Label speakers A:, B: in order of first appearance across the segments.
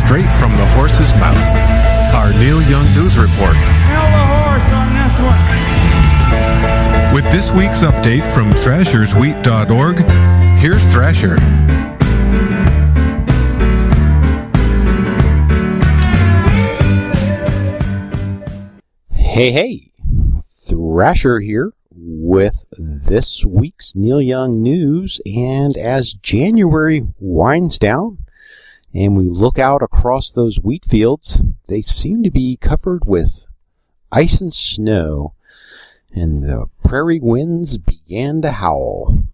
A: straight from the horse's mouth. Our Neil Young News Report.
B: Smell the horse on this one.
A: With this week's update from thrasherswheat.org, here's Thrasher.
C: Hey, Thrasher here with this week's Neil Young News, and as January winds down and we look out across those wheat fields, they seem to be covered with ice and snow, and the prairie winds began to howl.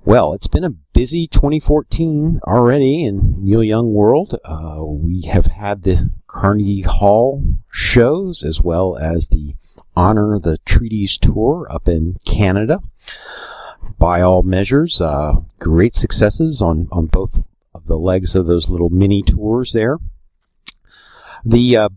C: Well, it's been a busy 2014 already in Neil Young world. We have had the Carnegie Hall shows as well as the Honor the Treaties tour up in Canada. By all measures, great successes on both of the legs of those little mini tours there. The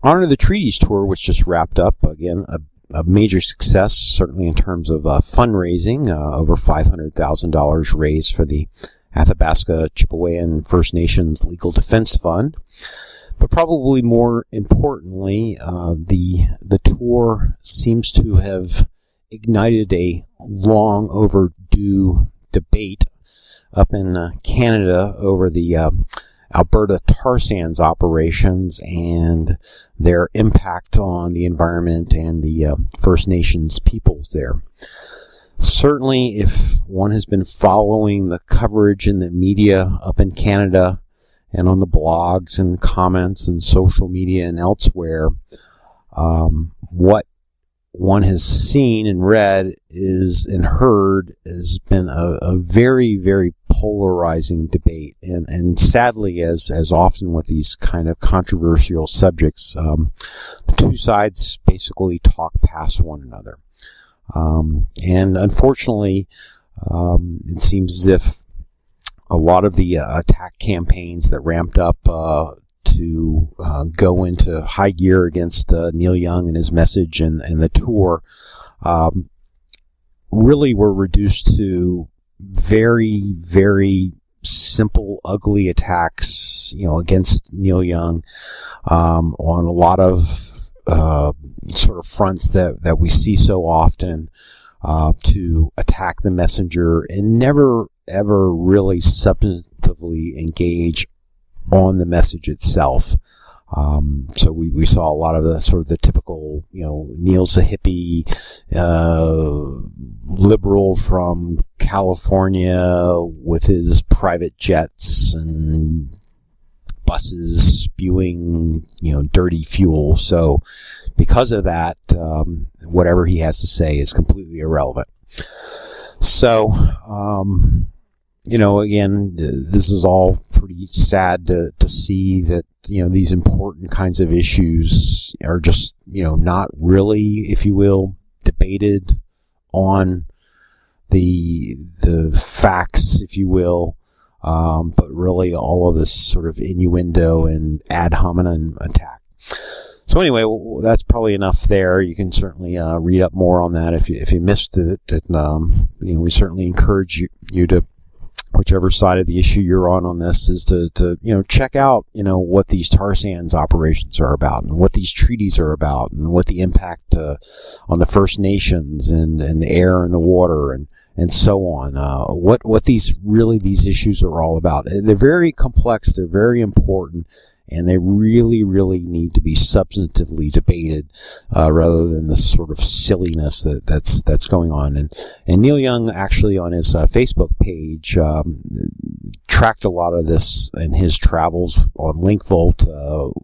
C: Honor the Treaties tour, which just wrapped up, again, a major success, certainly in terms of fundraising, over $500,000 raised for the Athabasca Chippewayan First Nations Legal Defense Fund. But probably more importantly, the tour seems to have ignited a long overdue debate up in Canada over the Alberta tar sands operations and their impact on the environment and the First Nations peoples there. Certainly, if one has been following the coverage in the media up in Canada and on the blogs and comments and social media and elsewhere, what one has seen and read is and heard has been a very, very polarizing debate. And sadly, as often with these kind of controversial subjects, the two sides basically talk past one another. And unfortunately, it seems as if a lot of the attack campaigns that ramped up to go into high gear against Neil Young and his message and the tour really were reduced to very, very simple, ugly attacks, against Neil Young on a lot of sort of fronts that we see so often to attack the messenger and never ever really substantively engage on the message itself. So we saw a lot of the sort of the typical, Neil's a hippie, liberal from California with his private jets and buses spewing, dirty fuel. So because of that, whatever he has to say is completely irrelevant. So, again, this is all pretty sad to see that, these important kinds of issues are just, not really, if you will, debated on the facts, if you will, but really all of this sort of innuendo and ad hominem attack. So anyway, that's probably enough there. You can certainly read up more on that if you missed it. And, we certainly encourage you to, whichever side of the issue you're on this, is to check out, what these tar sands operations are about and what these treaties are about and what the impact on the First Nations and the air and the water and so on. What these issues are all about. They're very complex. They're very important. And they really, really need to be substantively debated rather than this sort of silliness that's going on. And Neil Young actually on his Facebook page tracked a lot of this in his travels on LinkVolt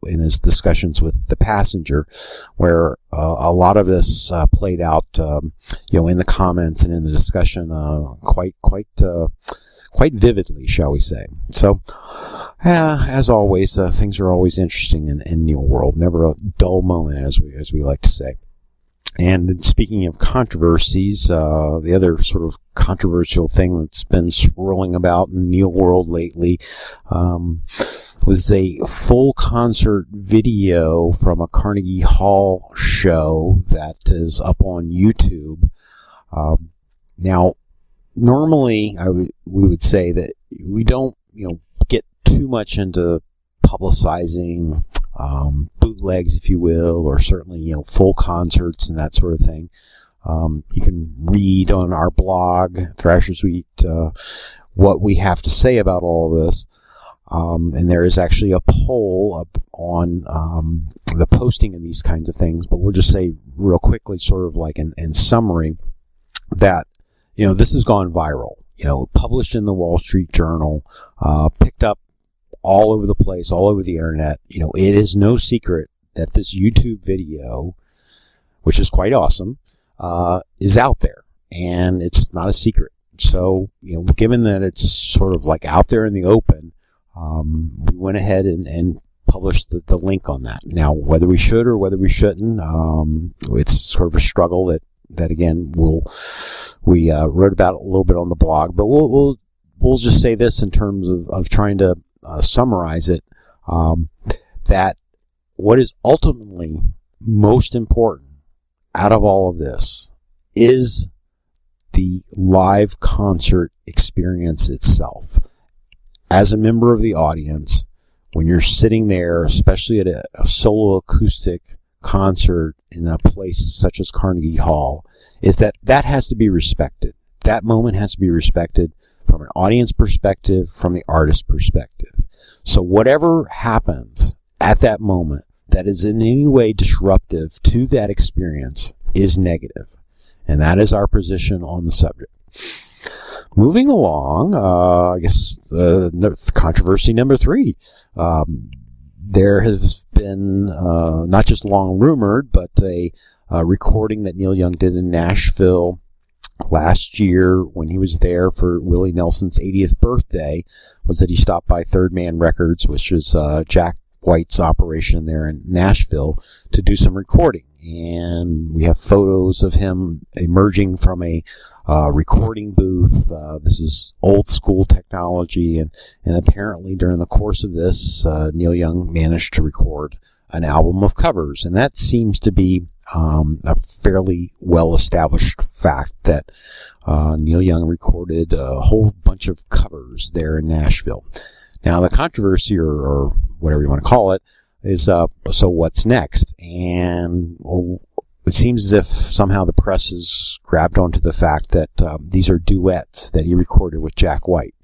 C: in his discussions with the Passenger, where a lot of this played out, in the comments and in the discussion quite vividly, shall we say. So, as always, things are always interesting in Neil world. Never a dull moment, as we like to say. And speaking of controversies, the other sort of controversial thing that's been swirling about in Neil world lately was a full concert video from a Carnegie Hall show that is up on YouTube. Now, normally we would say that we don't, get too much into publicizing bootlegs, if you will, or certainly, full concerts and that sort of thing. You can read on our blog, Thrashers Week, what we have to say about all of this. And there is actually a poll up on the posting of these kinds of things, but we'll just say real quickly, sort of like in summary, that this has gone viral. Published in the Wall Street Journal, picked up all over the place, all over the internet. It is no secret that this YouTube video, which is quite awesome, is out there, and it's not a secret. So, given that it's sort of like out there in the open, we went ahead and published the link on that. Now, whether we should or whether we shouldn't, it's sort of a struggle that again we wrote about it a little bit on the blog, but we'll just say this in terms of trying to summarize it, that what is ultimately most important out of all of this is the live concert experience itself. As a member of the audience, when you're sitting there, especially at a solo acoustic concert in a place such as Carnegie Hall, is that has to be respected. That moment has to be respected from an audience perspective, from the artist perspective. So whatever happens at that moment that is in any way disruptive to that experience is negative. And that is our position on the subject. Moving along, I guess controversy number 3. There has been not just long rumored, but a recording that Neil Young did in Nashville last year when he was there for Willie Nelson's 80th birthday, was that he stopped by Third Man Records, which is Jack White's operation there in Nashville, to do some recording. And we have photos of him emerging from a recording booth. This is old school technology, and apparently during the course of this, Neil Young managed to record an album of covers. And that seems to be a fairly well-established fact, that Neil Young recorded a whole bunch of covers there in Nashville. Now, the controversy, or whatever you want to call it, is so what's next? And it seems as if somehow the press has grabbed onto the fact that these are duets that he recorded with Jack White.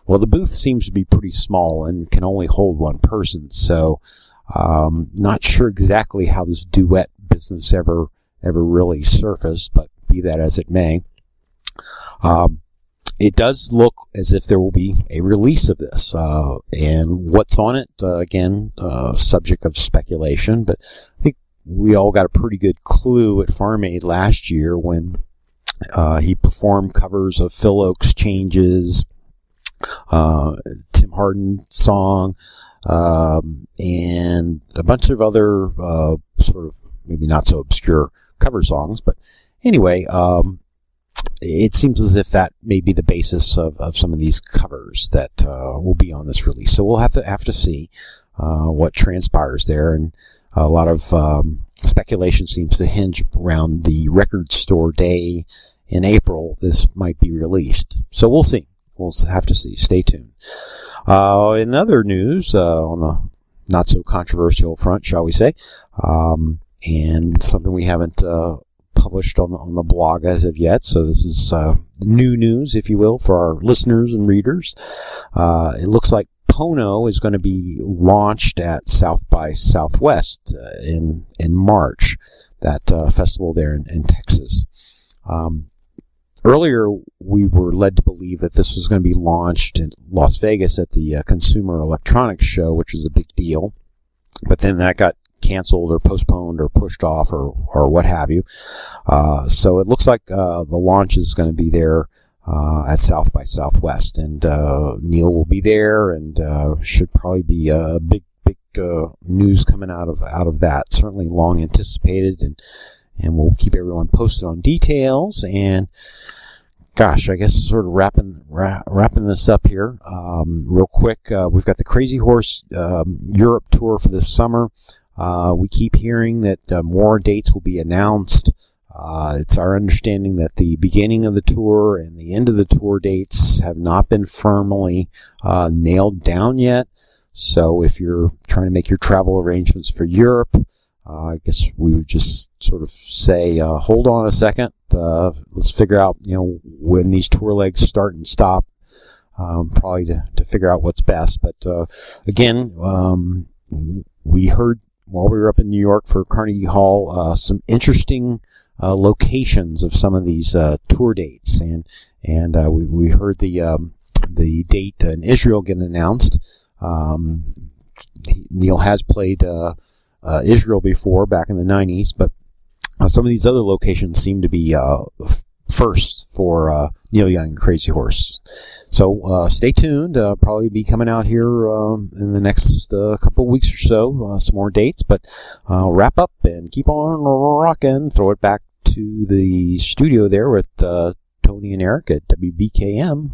C: Well, the booth seems to be pretty small and can only hold one person, so not sure exactly how this duet business ever really surfaced, but be that as it may. It does look as if there will be a release of this, and what's on it, again, subject of speculation, but I think we all got a pretty good clue at Farm Aid last year when he performed covers of Phil Oak's Changes, Tim Hardin's song, and a bunch of other sort of maybe not so obscure cover songs. But anyway, it seems as if that may be the basis of some of these covers that will be on this release. So we'll have to see what transpires there. And a lot of speculation seems to hinge around the record store day in April this might be released. So we'll see. We'll have to see. Stay tuned. In other news, on the not so controversial front, shall we say, and something we haven't published on the blog as of yet, so this is new news, if you will, for our listeners and readers. It looks like Pono is going to be launched at South by Southwest in March, that festival there in Texas. Earlier, we were led to believe that this was going to be launched in Las Vegas at the Consumer Electronics Show, which is a big deal, but then that got canceled or postponed or pushed off or what have you. So it looks like the launch is going to be there at South by Southwest, and Neil will be there, and should probably be a big news coming out of that. Certainly long anticipated, and we'll keep everyone posted on details. And gosh, I guess sort of wrapping this up here real quick. We've got the Crazy Horse Europe tour for this summer. We keep hearing that more dates will be announced. It's our understanding that the beginning of the tour and the end of the tour dates have not been firmly nailed down yet. So if you're trying to make your travel arrangements for Europe, I guess we would just sort of say, hold on a second. Let's figure out, when these tour legs start and stop, probably to figure out what's best. But again, we heard while we were up in New York for Carnegie Hall some interesting locations of some of these tour dates, and we heard the date in Israel get announced. Neil has played Israel before, back in the 90s, but some of these other locations seem to be first for Neil Young and Crazy Horse. So stay tuned. Probably be coming out here in the next couple of weeks or so, some more dates. But wrap up and keep on rocking. Throw it back to the studio there with Tony and Eric at WBKM